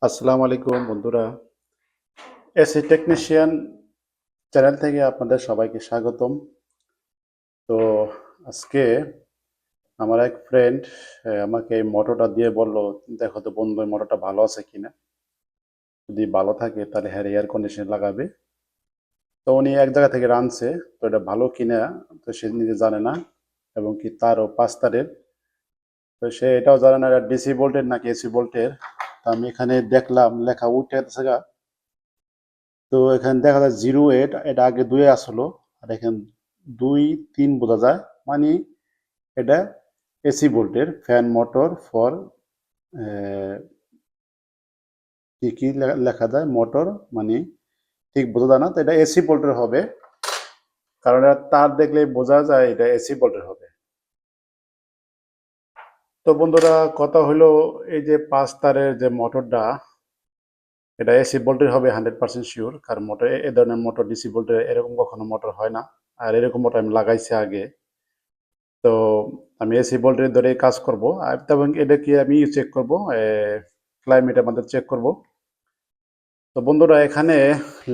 আসসালামু আলাইকুম বন্ধুরা, এসি টেকনিশিয়ান চ্যানেল থেকে আপনাদের সবাইকে স্বাগতম। তো আজকে আমার এক ফ্রেন্ড আমাকে এই মোটরটা দিয়ে বলল, দেখো তো বন্ধু এই মোটরটা ভালো আছে কিনা, যদি ভালো থাকে তাহলে হ্যাঁ এয়ার কন্ডিশন লাগাবে। তো উনি এক জায়গা থেকে রানছে, তো এটা ভালো কিনা তো সে নিজে জানে না, এবং কি তারও 5 তারের, তো সে এটাও জানে না এটা ডিসি ভোল্টের নাকি এসি ভোল্টের। তো আমি এখানে দেখলাম লেখা উঠে গেছে গা। তো এখানে দেখা যায় 08, এটা আগে 2 আসলো, আর এখানে 2 3 বোঝা যায়, মানে এটা এসি ভোল্টের ফ্যান মোটর ফর কি কি লেখা যায় মোটর, মানে ঠিক বোঝা যায় না, তো এটা এসি ভোল্টের হবে, কারণ এটা তার দেখলেই বোঝা যায় এটা এসি ভোল্টের হবে। তো বন্ধুরা, কথা হলো এই যে 5 তারের যে মোটরটা, এটা এসি ভোল্টের হবে 100% শিওর, কারণ মোটর এ ধরনের মোটর ডিসি ভোল্টের এরকম কখনো মোটর হয় না। আর এরকম মোটর আমি লাগাইছি আগে। তো আমি এসি ভোল্টেজ ধরে কাজ করব, আর এবং এটা কি আমি চেক করব, ক্লাইমেটের মধ্যে চেক করব। তো বন্ধুরা, এখানে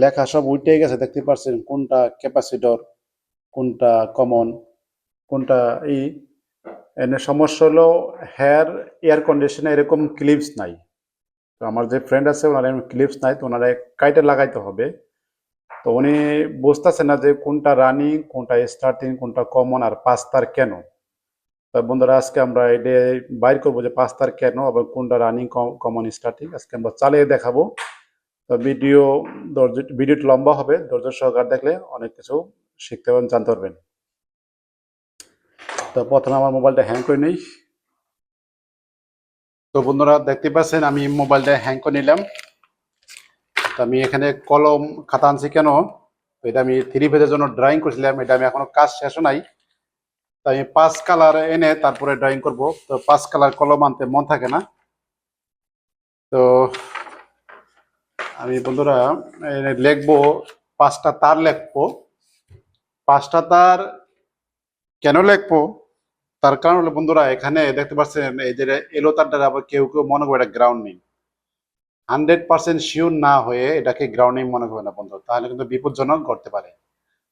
লেখা সব উল্টে গেছে, দেখতে পাচ্ছেন কোনটা ক্যাপাসিটর, কোনটা কমন, কোনটা ই। এনে সমস্যা হলো হেয়ার এয়ার কন্ডিশনে এরকম ক্লিপস নাই। তো আমার যে ফ্রেন্ড আছে ওনার ক্লিপস নাই, তো ওনারা কাইটে লাগাইতে হবে। তো উনি বুঝতেছে না যে কোনটা রানিং, কোনটা স্টার্টিং, কোনটা কমন, আর 5 তার কেন। তা বন্ধুরা, আজকে আমরা এটা বাইর করবো যে 5 তার কেন এবং কোনটা রানিং, কমন, স্টার্টিং আজকে আমরা চালিয়ে দেখাবো। তো ভিডিওটি লম্বা হবে, ধৈর্য সহকারে দেখলে অনেক কিছু শিখতে পারবেন, জানতে পারবেন। তো প্রথমে আমার মোবাইলটা হ্যাং করে নিই। তো বন্ধুরা, দেখতে পাচ্ছেন আমি মোবাইলটা হ্যাং করে নিলাম। তো আমি এখানে কলম খাতা আনছি কেন, তো এটা আমি 3 পেজের জন্য ড্রয়িং করছিলাম, এটা আমি এখনো কাজ শেষও নাই। তো আমি 5 কালার এনে তারপরে ড্রয়িং করব, তো 5 কালার কলম আনতে মন থাকে না। তো আমি বন্ধুরা লিখবো 5টা তার লিখবো। 5টা তার কেন লিখবো, তার কারণ হলো বন্ধুরা, এখানে দেখতে পাচ্ছেন এই যে এলো তারটা, আবার কেউ কেউ মনে করে এটা গ্রাউন্ডিং। 100% শিওর না হয়ে এটাকে গ্রাউন্ডিং মনে করবে না বন্ধু, তাহলে কিন্তু বিপজ্জনক করতে পারে।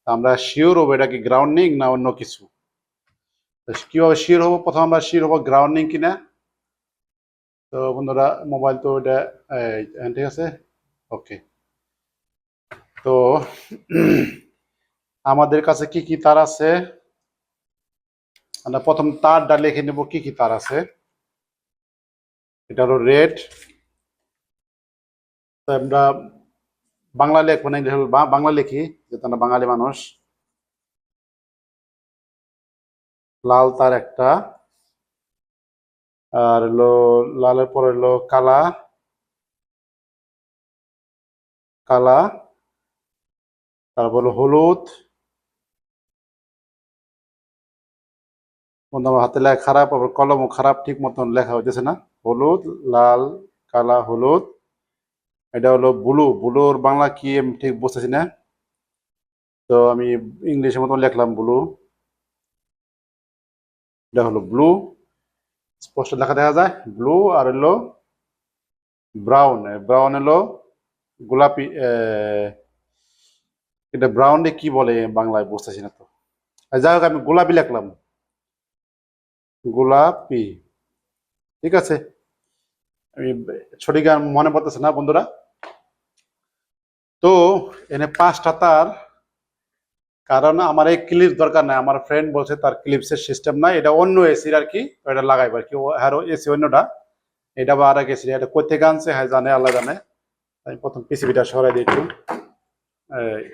তো আমরা শিওর হবো এটা কি গ্রাউন্ডিং না অন্য কিছু। তো কিভাবে শিওর হবো, প্রথম আমরা শিওর হবো গ্রাউন্ডিং কিনা। তো বন্ধুরা, মোবাইল তো এটা ঠিক আছে, ওকে। তো আমাদের কাছে কি কি তার আছে, আমরা প্রথম তারটা লিখে নেব কি কি তার আছে। এটা হলো রেড, আমরা বাংলা লিখবো না, এটা হলো বাংলা লিখি, যেহেতু আমরা বাঙালি মানুষ। লাল তার একটা, আর হলো লালের পরে হলো কালা, কালা, তারপর হলো হলুদ। বন্ধু, আমার হাতে লেখা খারাপ, আবার কলমও খারাপ, ঠিক মতন লেখা হইতেছে না। হলুদ, লাল, কালা, হলুদ। এটা হলো ব্লু, ব্লুর বাংলা কি আমি ঠিক বুঝতেছি না, তো আমি ইংলিশের মতন লিখলাম ব্লু। এটা হলো ব্লু, স্পষ্ট লেখা দেখা যায় ব্লু। আর হলো ব্রাউন, ব্রাউন হলো গোলাপি। এটা ব্রাউন কি বলে বাংলায় বুঝতেছি না তো। যাই হোক, আমি গোলাপি লিখলাম, গোলাপি। ঠিক আছে, আমি সঠিক আর মনে পড়তেছে না বন্ধুরা। তো এনে 5টা তার, কারণ আমার এই ক্লিপ দরকার নাই, আমার ফ্রেন্ড বলছে তার ক্লিপসের সিস্টেম নাই, এটা অন্য এসির আর কি, এটা লাগাইবার কি হ্যাঁ এসি অন্যটা, এটা বা আর এক এসি, এটা কোথেকে আনছে হ্যাঁ জানে, আল্লাহ জানে। আমি প্রথম পিসিবিটা সরাই দিই একটু,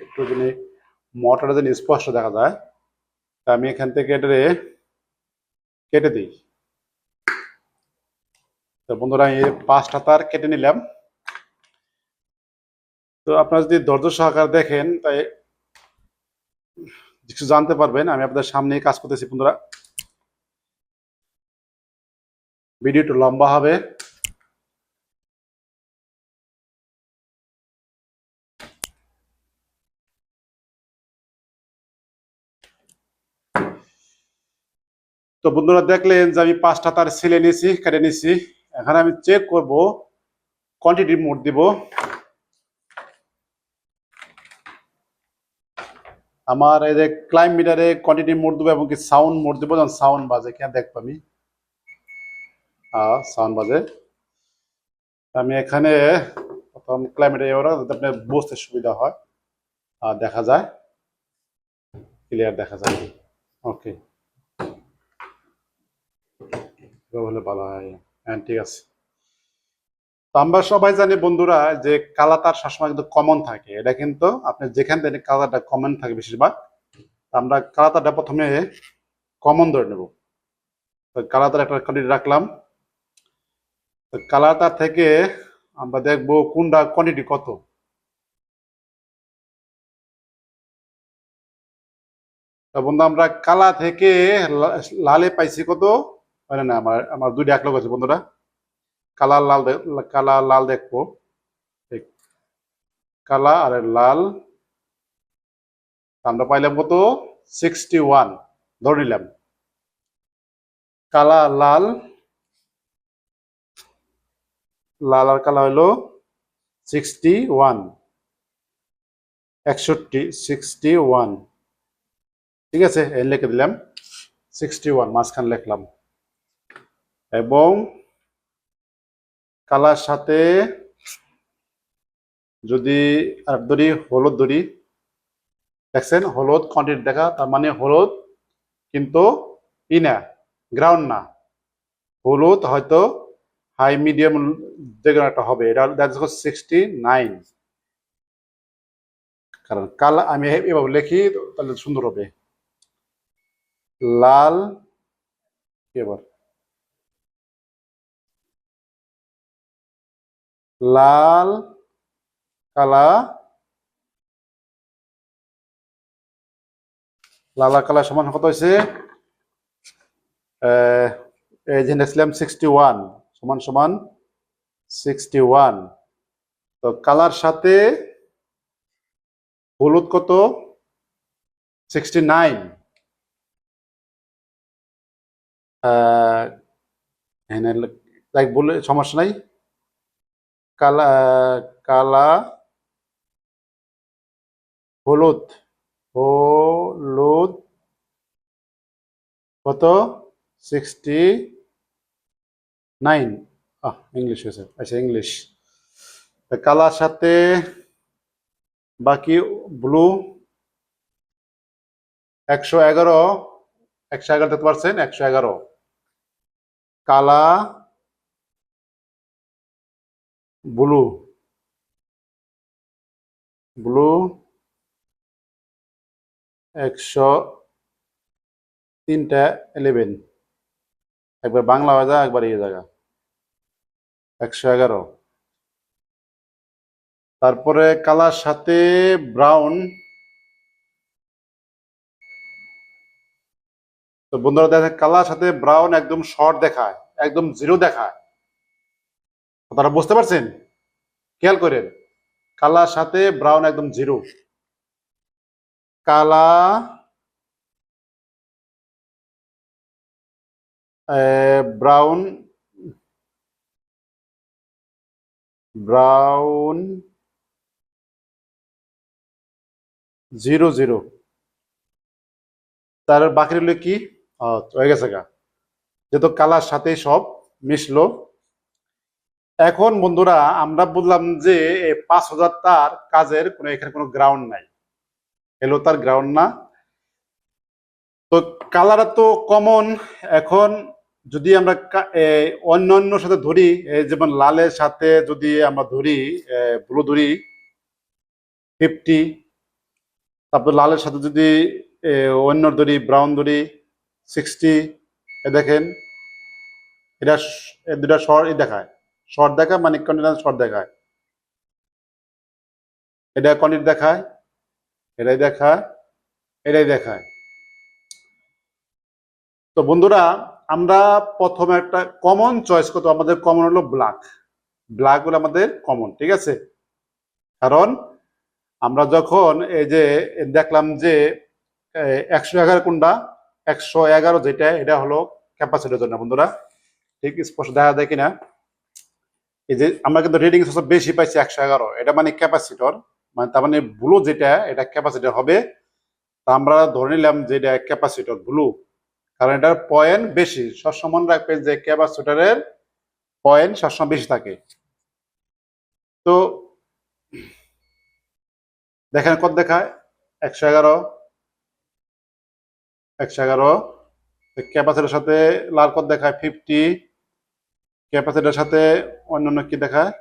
একটু যদি মোটরটা যদি স্পষ্ট দেখা যায়। তা আমি এখান থেকে এটা কেটে দিই। তো বন্ধুরা, এই 5টা তার কেটে নিলাম। তো আপনারা যদি ধৈর্য সহকারে দেখেন তাই কিছু জানতে পারবেন, আমি আপনাদের সামনেই কাজ করতেছি বন্ধুরা। ভিডিওটা লম্বা হবে। তো বন্ধুরা, দেখলেন যে আমি 5টা তার ছিলে নিয়েছি, কেটে নিয়েছি। এখন আমি চেক করব কোয়ান্টিটি মোড দিব। আমার এই যে ক্লাইম মিটারে কোয়ান্টিটি মোড দেবো এবং কি সাউন্ড মোড দেবো, যখন সাউন্ড বাজে কেন দেখবো আমি, সাউন্ড বাজে আমি এখানে প্রথম ক্লাইমেট যাতে আপনার বুঝতে সুবিধা হয়, দেখা যায়, ক্লিয়ার দেখা যায়। ওকে, হলে ভালো হয়। হ্যাঁ ঠিক আছে। তো আমরা সবাই জানি বন্ধুরা যে কালারটা সবসময় কিন্তু কমন থাকে, এটা কিন্তু আপনি যেখান থেকে কালারটা কমন থাকে বেশিরভাগ, আমরা কালারটা প্রথমে কমন ধরে নেব। তো কালারটা একটা কোয়ান্টিটি রাখলাম। তো কালারটা থেকে আমরা দেখবো কোনটা কোয়ান্টিটি কত। বন্ধু আমরা কালা থেকে লালে পাইছি কত, মানে না আমার আমার দুইটা এক লোক আছে বন্ধুরা, কালা লাল কালা লাল দেখবো, কালা আর লাল আমরা পাইলাম কত 61 ধরে নিলাম। কালা লাল, লাল আর কালা হইলো 61, 61, ঠিক আছে লিখে দিলাম 61 মাঝখান লিখলাম। এবং কালার সাথে যদি আর ধরি হলুদ ধরি, দেখছেন হলুদ কোয়ান্টিটি দেখা, তার মানে হলুদ কিন্তু না গ্রাউন্ড না, হলুদ হয়তো হাই মিডিয়াম যেকোনো একটা হবে, এটা দ্যাটস 69। কারণ কালা আমি এভাবে লিখি তাহলে সুন্দর হবে। লাল এবার লাল কালা, লাল কালা সমান কত হয়েছে, এই যে লিখলাম 61 সমান সমান 61। তো কালার সাথে হলুদ কত 69, লাইক বলে সমস্যা নাই। কালা কালা হলুদ, হলুদ কত 69, ইংলিশ হয়েছে, আচ্ছা ইংলিশ। কালার সাথে বাকি ব্লু 111, 111 দেখতে পাচ্ছেন 111, কালা ব্লু, ব্লু 103টা 11, একবার বাংলা হয়ে যায় একবার ইয়ে জায়গা 111। তারপরে কালার সাথে ব্রাউন, তো বন্ধুরা দেখেন কালার সাথে ব্রাউন একদম শর্ট দেখায়, একদম জিরো দেখায়, আপনারা বুঝতে পারছেন, খেয়াল করেন কালার সাথে ব্রাউন একদম জিরো। কালা ব্রাউন, ব্রাউন 00, তার বাকি রইল কি, হয়ে গেছে গা, যেহেতু কালার সাথে সব মিশলো। এখন বন্ধুরা আমরা বুঝলাম যে 5000 তার কাজের কোনো এখানে কোনো গ্রাউন্ড নাই, এলো তার গ্রাউন্ড না। তো কালার তো কমন। এখন যদি আমরা অন্য সাথে ধরি, যেমন লালের সাথে যদি আমরা ধরি ব্লু ধরি 50, তারপর লালের সাথে যদি অন্য ধরি ব্রাউন ধরি 60, দেখেন এটা দুটা শর্ট দেখায়, শর্ট দেখায় মানে কন্টিনিউয়াস শর্ট দেখায়, এটা কন্টিনিউ দেখায়, এটাই দেখায়, এটাই দেখায়। তো বন্ধুরা আমরা প্রথমে একটা কমন চয়েস করতে, আমাদের কমন হলো ব্ল্যাক, ব্ল্যাক হলো আমাদের কমন, ঠিক আছে। কারণ আমরা যখন এই যে দেখলাম যে 111 কোনটা, 111 যেটা এটা হলো ক্যাপাসিটরের জন্য বন্ধুরা, ঠিক স্পষ্ট দেখা যায় কিনা, এই যে আমরা কিন্তু রিডিং সবচেয়ে বেশি পাইছি 111, এটা মানে ক্যাপাসিটর, মানে তার মানে ব্লু যেটা এটা ক্যাপাসিটর হবে। তা আমরা ধরে নিলাম যে এটা ক্যাপাসিটর ব্লু, কারণ এটার পয়েন্ট বেশি। সবসময় মনে রাখবেন যে ক্যাপাসিটরের পয়েন্ট সবসময় বেশি থাকে। তো দেখেন কত দেখায় 111, 111। ক্যাপাসিটরের সাথে লাল কত দেখায় 50, ক্যাপাসিটরের সাথে অন্যান্য কি দেখায়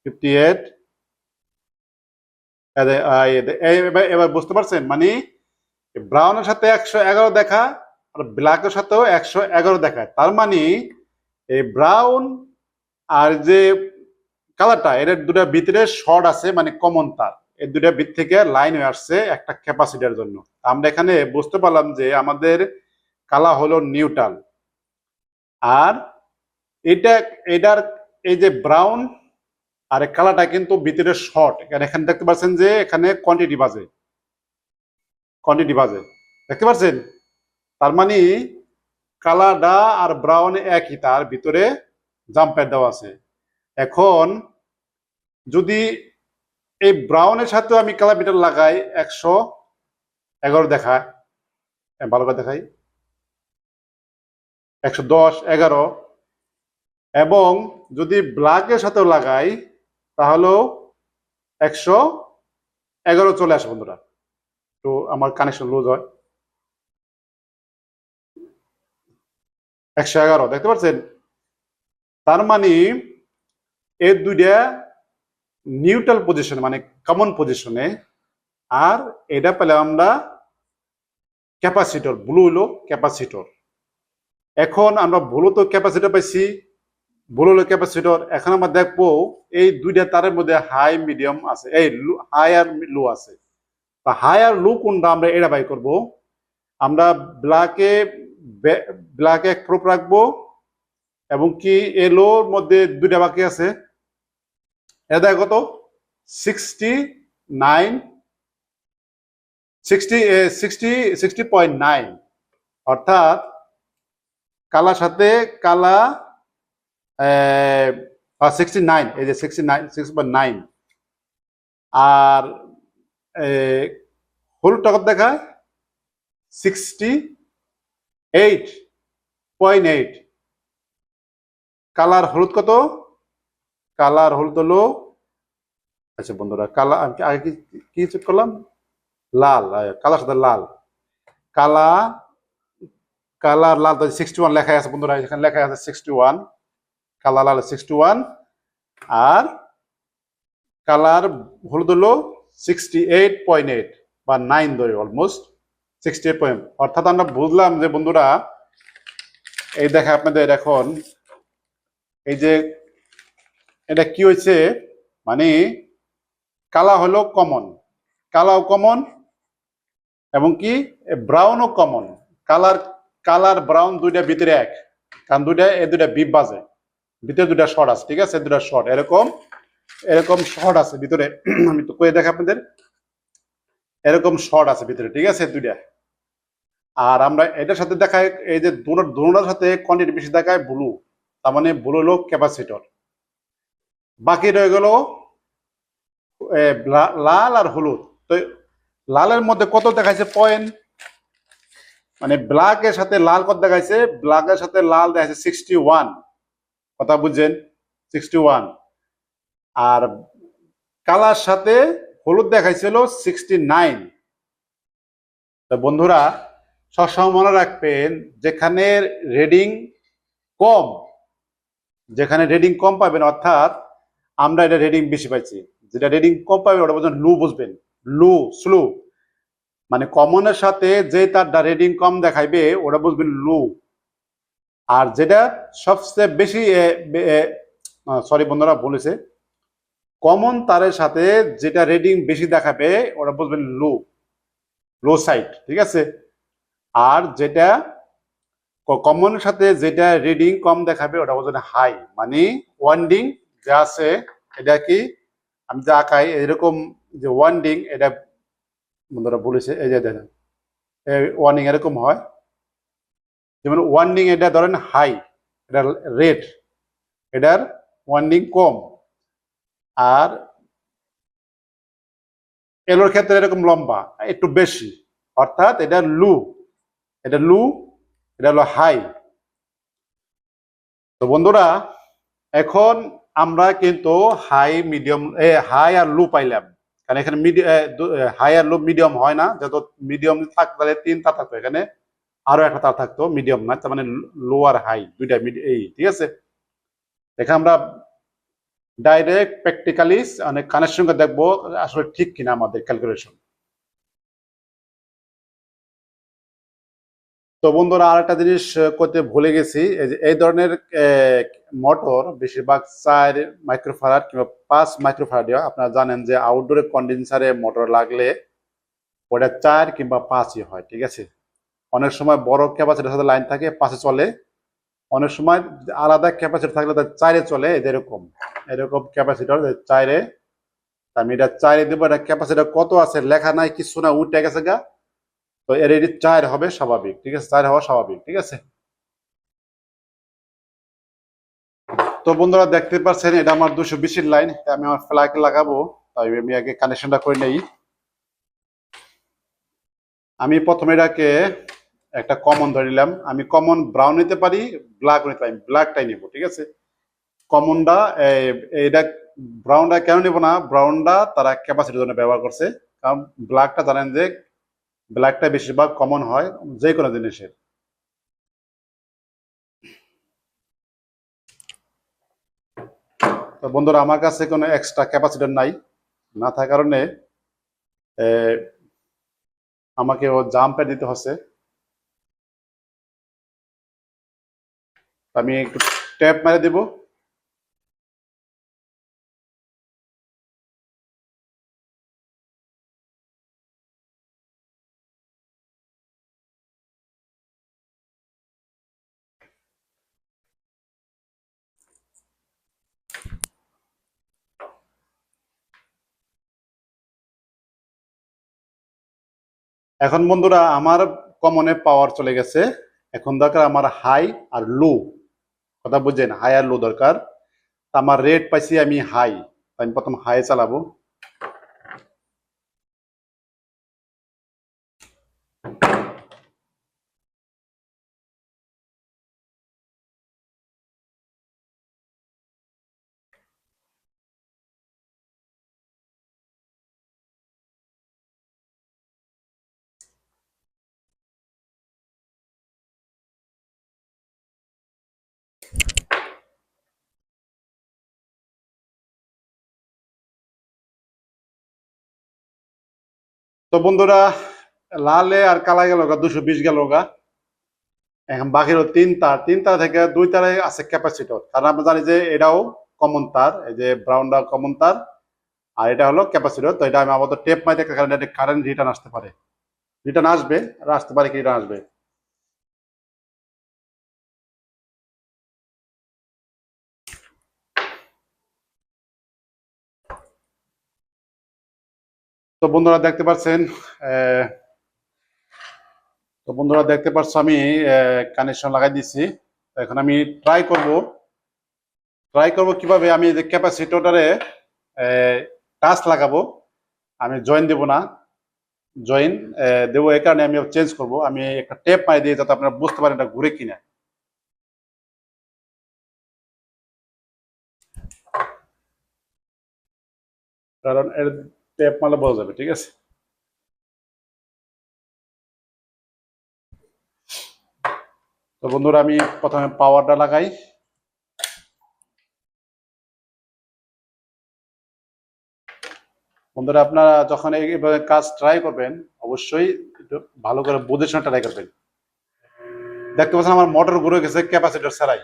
58। এবার বুঝতে পারছেন, মানে ব্রাউনের সাথে 111 দেখা আর ব্ল্যাকের সাথেও 111 দেখায়। তার মানে এই ব্রাউন আর যে কালারটা এর দুটা ভিতরে শর্ট আছে, মানে কমন তার, এই দুটা ভিত থেকে লাইন হয়ে আসছে একটা ক্যাপাসিটার জন্য। আমরা এখানে বুঝতে পারলাম যে আমাদের কালার হলো নিউট্রাল। আর এটা এটার এই যে ব্রাউন আর এই কালারটা কিন্তু ভিতরে শর্ট। এখানে দেখতে পাচ্ছেন যে এখানে কোয়ান্টিটি বাজে দেখতে পাচ্ছেন। তার মানে কালারটা আর ব্রাউন একই, তার ভিতরে জাম্পার দেওয়া আছে। এখন যদি এই ব্রাউনের সাথে আমি কালার মিটার লাগাই 111 দেখায়, ভালো করে দেখাই 110, 11। এবং যদি ব্ল্যাকের সাথেও লাগাই তাহলেও 111 চলে আসে বন্ধুরা। তো আমার কানেকশন লুজ হয়, 111 দেখতে পাচ্ছেন। তার মানে এই দুইটা নিউট্রাল পজিশন, মানে কমন পজিশনে। আর এটা পেলে আমরা ক্যাপাসিটর, ব্লু হলো ক্যাপাসিটর। এখন আমরা ব্লু তো ক্যাপাসিটর পাইছি, ব্লু হলো ক্যাপাসিটর। এখন আমরা দেখবো এই দুইটা তারের মধ্যে হাই মিডিয়াম আছে, এই হাই আর লো আছে। হাই আর লো কোনটা আমরা এটা বাই করব। আমরা ব্ল্যাকে এক প্রুফ রাখবো, এবং কি এলোর মধ্যে দুইটা বাকি আছে। এটা কত 69, 60.9, অর্থাৎ কালার সাথে কালা 69, এই যে 69, 6.9। আর হলুদটা কত দেখায় 68.8। কালার হলুদ কত, কালার হলুদ হলো, আচ্ছা বন্ধুরা কালার আগে কি চেক করলাম, লাল, কালার সাথে লাল, কালা কালার লাল 61 লেখা আছে বন্ধুরা, এখানে লেখা আছে 61, কালার লাল 61। আর কালার হলুদ হলো 68.8 বা 9 ধরে, অলমোস্ট 68. অর্থাৎ আমরা বুঝলাম যে বন্ধুরা, এই দেখে আপনাদের এখন এই যে এটা কি হয়েছে, মানে কালা হলো কমন, কালাও কমন, এবং কি ব্রাউনও কমন। কালার ব্রাউন দুইটা ভিতরে এক, কারণ এই দুইটা বিপ বাজে, ভিতরে দুইটা শর্ট আছে, ঠিক আছে, দুইটা শর্ট এরকম শর্ট আছে ভিতরে। আমি তো কয়ে দেখা আপনাদের, এরকম শর্ট আছে ভিতরে, ঠিক আছে দুইটা। আর আমরা এটার সাথে দেখায় এই যে দুটোটার সাথে কোয়ান্টিটি বেশি দেখায় ব্লু, তার মানে ব্লু হলো ক্যাপাসিটর। বাকি রয়ে গেল লাল আর হলুদ। তো লালের মধ্যে কত দেখাইছে পয়েন্ট, মানে ব্ল্যাকের সাথে লাল কত দেখাইছে, ব্ল্যাকের সাথে লাল দেখাইছে 61, কথা বুঝছেন 61। আর কালার সাথে হলুদ দেখাইছিল 69। তো বন্ধুরা সবসময় মনে রাখবেন, যেখানে রিডিং কম, যেখানে রিডিং কম পাবেন, অর্থাৎ আমরা এটা রিডিং বেশি পাইছি, যেটা রিডিং কম পাবেন ওটা বুঝবেন লো, বুঝবেন লো স্লো, মানে কমনের সাথে যে তারটা রিডিং কম দেখাইবে ওটা বুঝবেন লো। আর যেটা সবচেয়ে বেশি সরি বন্ধুরা বলেছে, কমন তারের সাথে যেটা রিডিং বেশি দেখাবে ওটা বুঝবেন লো সাইড, ঠিক আছে। আর যেটা কমনের সাথে যেটা রিডিং কম দেখাবে ওটা বুঝবেন হাই, মানে ওয়ান্ডিং যা আছে এটা কি আমি যা আঁকাই এরকম যে ওয়ান্ডিং, এটা বন্ধুরা বলেছে, এই যে দেখেন ওয়ার্নিং এরকম হয়। যেমন ওয়ার্নিং এটা ধরেন হাই, এটা রেড, এটার ওয়াইন্ডিং কম, আর এলোর ক্ষেত্রে এরকম লম্বা একটু বেশি, অর্থাৎ এটা লু, এটা লু, এটা হলো হাই। তো বন্ধুরা এখন আমরা কিন্তু হাই মিডিয়াম হাই আর লো পাইলাম, কারণ এখানে হাই আর লো মিডিয়াম হয় না, যত মিডিয়াম থাকতো তাহলে 3 তার থাকতো, এখানে আরো একটা তার থাকতো মিডিয়াম না, তার মানে লো আর হাই দুইটা এই, ঠিক আছে। এখানে আমরা ডাইরেক্ট প্র্যাকটিক্যালি মানে কানেকশন করে দেখবো আসলে ঠিক কিনা আমাদের ক্যালকুলেশন। তো বন্ধুরা আর একটা জিনিস করতে ভুলে গেছি, এই ধরনের মোটর বেশিরভাগ 4 মাইক্রোফ্যারাড কিংবা 5 মাইক্রোফ্যারাড, আপনারা জানেন যে আউটডোরে কন্ডেন্সারে মোটর লাগলে ওটা 4 কিংবা 5ই হয়, ঠিক আছে। অনেক সময় বড় ক্যাপাসিটির সাথে লাইন থাকে 5-এ চলে, অনেক সময় আলাদা ক্যাপাসিটি থাকলে তার 4-এ চলে, এরকম এরকম ক্যাপাসিটর 4-এ। আমি এটা 4-এ দেবো, এটা ক্যাপাসিটি কত আছে লেখা নাই, কিছু না, উঠে গেছে গা। তো এর 4 হবে স্বাভাবিক, ঠিক আছে, 4 হওয়া স্বাভাবিক, ঠিক আছে। তো বন্ধুরা দেখতে পাচ্ছেন এটা আমার 220 লাইন, আমি আমার ফ্ল্যাগ লাগাবো, তাই আমি আগে কানেকশনটা করে নেই। আমি প্রথমে এটাকে একটা কমন ধরে নিলাম, আমি কমন ব্রাউন নিতে পারি, ব্ল্যাক নিতে পারি, ব্ল্যাকটাই নিব, ঠিক আছে। কমনটা এটা ব্রাউনটা কেন নিব না, ব্রাউনটা তারা ক্যাপাসিটির জন্য ব্যবহার করছে, কারণ ব্ল্যাকটা জানেন যে ব্ল্যাকটা বেশিরভাগ কমন হয় যে কোনো জিনিসের। তো বন্ধুরা আমার কাছে কোনো এক্সট্রা ক্যাপাসিটর নাই, না থাকার কারণে আমাকে ও জাম্পে দিতে হচ্ছে। আমি একটু ট্যাপ মেরে দেব। এখন বন্ধুরা আমার কমনে পাওয়ার চলে গেছে, এখন দরকার আমার হাই আর লো, কথা বুঝছেন, হাই আর লো দরকার। আমার রেট পাইছি আমি হাই, আমি প্রথম হাই চালাবো। তো বন্ধুরা লালে আর কালা গেল গা, 220 গেল গা। এখন বাকি হলো 3 তার, 3 তার থেকে 2 তারে আছে ক্যাপাসিটর, কারণ আমরা জানি যে এটাও কমন তার, এই যে ব্রাউনটা কমন তার, আর এটা হলো ক্যাপাসিটর। তো এটা আমি আপাতত টেপ মাইতে, কারণ এটা কারেন্ট রিটার্ন আসতে পারে, রিটার্ন আসবে, আর আসতে পারে কি রিটার্ন আসবে। তো বন্ধুরা দেখতে পাচ্ছেন, তো বন্ধুরা দেখতে পাচ্ছ আমি কানেকশন লাগাই দিচ্ছি। এখন আমি ট্রাই করব কিভাবে আমি যে ক্যাপাসিটরটারে টাচ লাগাবো, আমি জয়েন দেব না, জয়েন দেবো এই কারণে আমি চেঞ্জ করব, আমি একটা টেপ মারি দিয়ে যাতে আপনারা বুঝতে পারেন এটা ঘুরে কিনা। কারণ এর টেপ মারলে বোঝা যাবে, ঠিক আছে। তো বন্ধুরা আমি প্রথমে পাওয়ারটা লাগাই। বন্ধুরা আপনারা যখন এইভাবে কাজ ট্রাই করবেন, অবশ্যই একটু ভালো করে বুঝে শুনে ট্রাই করবেন। দেখতে পাচ্ছেন আমার মোটর ঘুরে গেছে ক্যাপাসিটর ছাড়াই।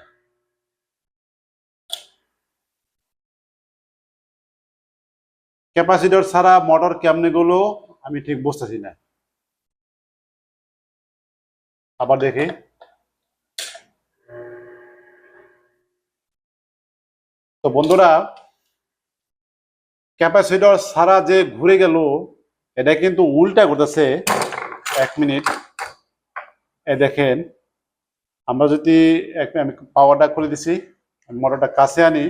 ক্যাপাসিটর ছাড়া মোটর কেমনে গুলো আমি ঠিক বুঝতেছি না, আবার দেখি। তো বন্ধুরা ক্যাপাসিটর ছাড়া যে ঘুরে গেল, এটা কিন্তু উল্টা ঘুরতেছে। 1 মিনিট, দেখেন, আমরা যদি আমি পাওয়ারটা খুলে দিছি, মোটরটা কাছে আনি,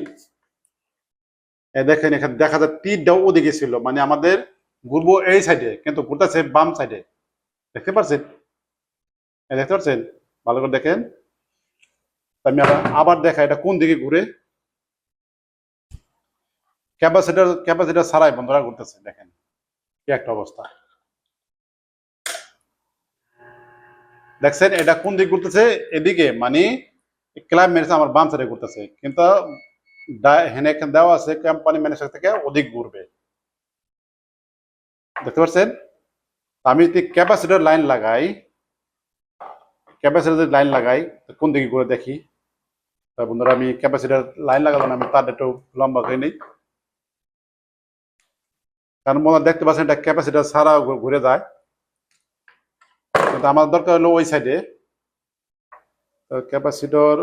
দেখেন এখানে দেখা যায় তীরটাও ওদিকে ছিল, মানে আমাদের ঘুরবো এই সাইডে কিন্তু ঘুরতেছে বাম সাইডে। দেখতে পাচ্ছেন? দেখতে পাচ্ছেন? ভালো করে দেখেন। আমি আবার দেখা এটা কোন দিকে ঘুরে। ক্যাপাসিটার ছাড়াই বন্ধুরা ঘুরতেছে, দেখেন কি একটা অবস্থা। দেখছেন এটা কোন দিকে ঘুরতেছে? এদিকে, মানে ক্লাব মেরেছে আমার বাম সাইডে ঘুরতেছে, কিন্তু হেনে এখানে দেওয়া আছে কোম্পানি ম্যানেজার থেকে অধিক ঘুরবে। দেখতে পাচ্ছেন? আমি যদি ক্যাপাসিটার লাইন লাগাই কোন দিকে ঘুরে দেখি। বন্ধুরা আমি ক্যাপাসিটার লাইন লাগালাম, আমি তার একটু লম্বা করে নিই, কারণ মনে দেখতে পাচ্ছেন এটা ক্যাপাসিটার ছাড়া ঘুরে যায়, কিন্তু আমার দরকার হলো ওই সাইডে। ক্যাপাসিটর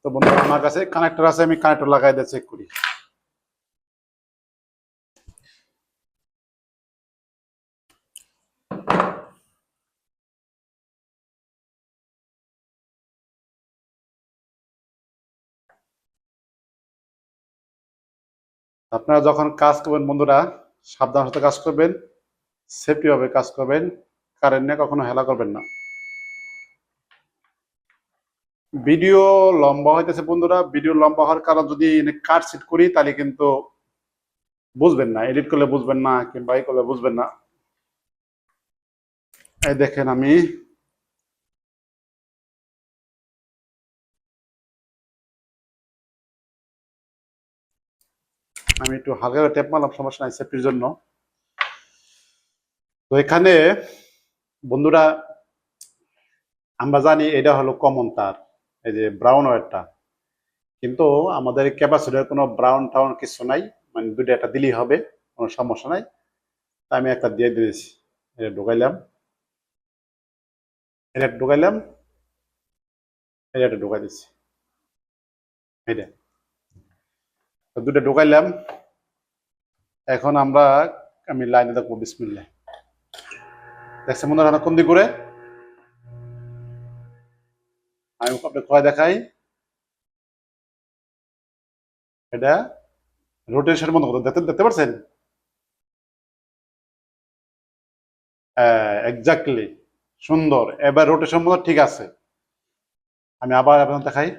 তো বন্ধুরা আমার কাছে কানেক্টর আছে, আমি কানেক্টর লাগাই দিয়ে চেক করি। আপনারা যখন কাজ করবেন বন্ধুরা সাবধান সাথে কাজ করবেন, সেফটি ভাবে কাজ করবেন, কারেন্ট নিয়ে কখনো হেলা করবেন না। ভিডিও লম্বা হইতেছে বন্ধুরা, ভিডিও লম্বা হওয়ার কারণ যদি কাট সিট করি তাহলে কিন্তু বুঝবেন না, এডিট করলে বুঝবেন না, কিংবা এই করলে বুঝবেন না। এই দেখেন আমি একটু হালকা করে টেপ মারলাম, সমস্যা নাই সেফটির জন্য। তো এখানে বন্ধুরা আমরা জানি এটা হলো কমন তার, এই যে ব্রাউন ওয়্যারটা, কিন্তু আমাদের ক্যাপাসিটর কোনো ব্রাউন টাউন কিছু নাই, মানে দুটো একটা দিলেই হবে, কোনো সমস্যা নাই। তাই আমি একটা দিয়ে দিয়েছি, এটা ঢুকাইলাম, এটা ঢুকাইলাম, এটা একটা ঢুকাই দিচ্ছি, এটা দুটো ঢুকাইলাম। এখন আমি লাইনে দেখবো, বিসমিল্লাহ। দেখছে মনে হয় কোন দিক করে, আমি আপনাকে কয় দেখাই, এটা রোটেশন মতো দেখতে দেখতে পাচ্ছেন? এক্স্যাক্টলি, সুন্দর। এবার রোটেশন মতো ঠিক আছে। আমি আবার আপনাদের দেখাই,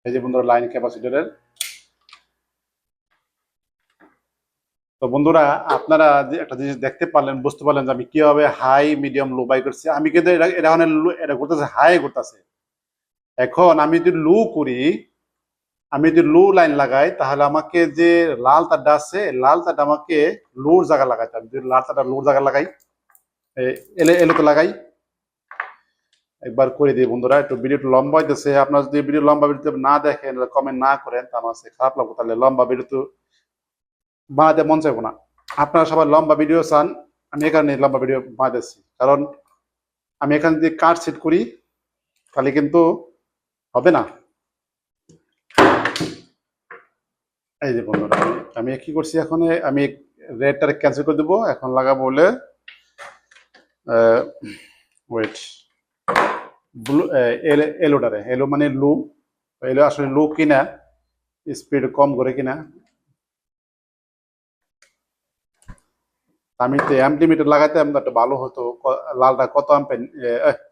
এই যে বন্ধুরা লাইন ক্যাপাসিটরের। তো বন্ধুরা আপনারা যে একটা জিনিস দেখতে পারলেন, বুঝতে পারলেন যে আমি কিভাবে হাই মিডিয়াম লো বাই করছি। আমি কিন্তু এটা করতেছে হাই করতেছে। এখন আমি যদি লো লাইন লাগাই, তাহলে আমাকে যে লাল তারটা আছে, লাল তারটা আমাকে লোর জায়গা লাগাইতে হবে। যদি লাল তারটা লোর জায়গা লাগাই, এলোতে লাগাই, একবার করে দিই বন্ধুরা। একটু ভিডিওটা লম্বা হইতেছে, আপনারা যদি ভিডিও লম্বা ভিডিও না দেখেন, কমেন্ট না করেন, তা আমার খারাপ লাগবে। তাহলে লম্বা ভিডিও তো বানাতে মন চাইবো না। আপনারা সবাই লম্বা ভিডিও চান, আমি এখানে লম্বা ভিডিও বানাতেছি, কারণ আমি এখানে যদি কাট সেট করি তাহলে কিন্তু হবে না। এই যে বন্ধুরা আমি কি করছি, এখন আমি রেডটারে ক্যান্সেল করে দেবো, এখন লাগাবো বলে ওয়েট ব্লু, এলো মানে লো, এলো আসলে লো কিনা, স্পিড কম করে কিনা। আমি তো অ্যাম্প লিমিটার লাগাইতে একটা ভালো হতো। লালটা কত আম্পে,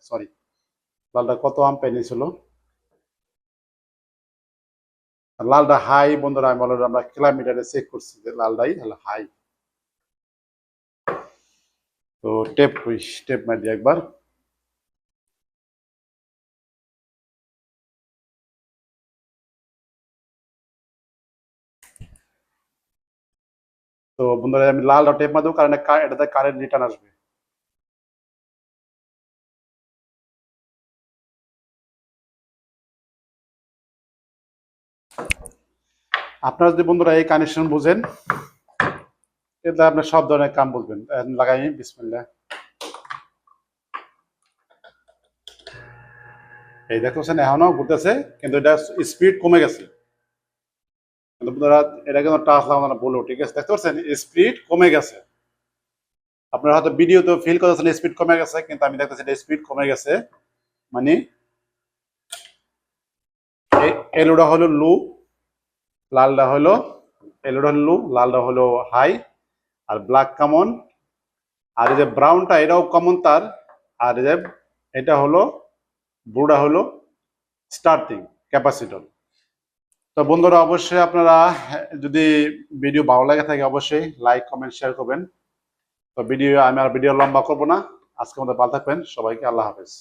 সরি, লালটা কত আম্পে নিয়েছিল। লালটা হাই বন্ধুরা, আমি বললাম আমরা কিলোমিটারে চেক করছি যে লালটাই হলো হাই। তো টেপ মারি একবার। তো বন্ধুরা আমি লালটা টেপ মারি দেবো, কারণ এটাতে কারেন্ট রিটার্ন আসবে। আপনারা যদি বন্ধুরা এই কানেকশন বুঝেন, এটা আপনি সব ধরনের কাম বুঝবেন। লাগাই বিসমিল্লাহ। এই দেখতেছেন এখনো ঘুরতেছে, কিন্তু এটা স্পিড কমে গেছে। কিন্তু বন্ধুরা এটা কিন্তু টাচ লাগানো না বলো, ঠিক আছে? দেখতে পাচ্ছেন স্পিড কমে গেছে। আপনারা হয়তো ভিডিওতে ফিল করতেছেন স্পিড কমে গেছে, কিন্তু আমি দেখতেছি এটা স্পিড কমে গেছে। মানে এলোটা হলো লো, লালটা হলো এলোটা হলো লো, লালটা হলো হাই, আর ব্ল্যাক কমন, আর এই যে ব্রাউনটা এটাও কমন তার, আর এই যে এটা হলো ব্লুটা হলো স্টার্টিং ক্যাপাসিটর। তো বন্ধুরা অবশ্যই আপনারা যদি ভিডিও ভালো লাগে থাকে অবশ্যই লাইক কমেন্ট শেয়ার করবেন। তো আমি আর ভিডিও লম্বা করবো না, আজকে আমাদের ভালো থাকবেন, সবাইকে আল্লাহ হাফেজ।